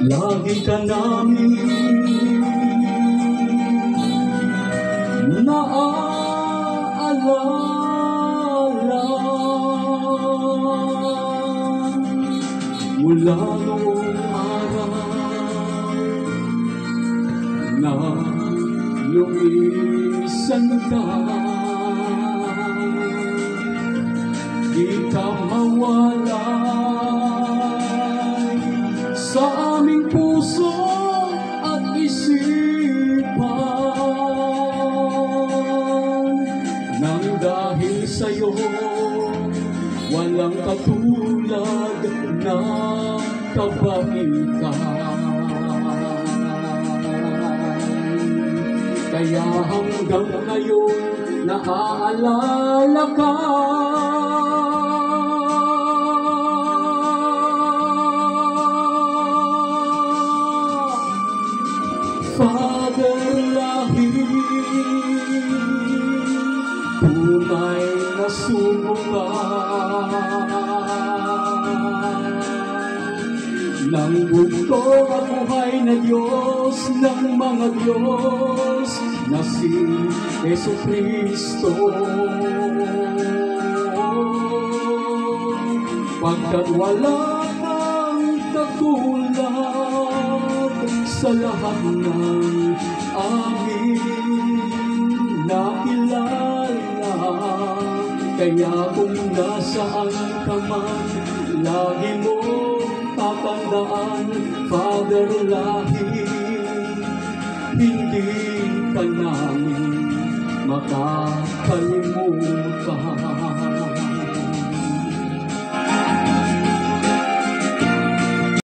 Lagi ka namin naaalala mula noong araw na lumisan ka. Di ka mawalay sa aming puso at isipan, nang dahil sa'yo walang katulad ng kabaitan. Kaya hanggang ngayon naaalala ka. Father Lahim, tunay na sumukan ng bugto at buhay na Diyos ng mga Diyos na si Jesucristo. Pagkat wala kang katulad sa lahat ng aming nakilala, kaya kung nasaan ka man, lagi mo tatandaan, Father Lahim, hindi ka namin makakalimutan.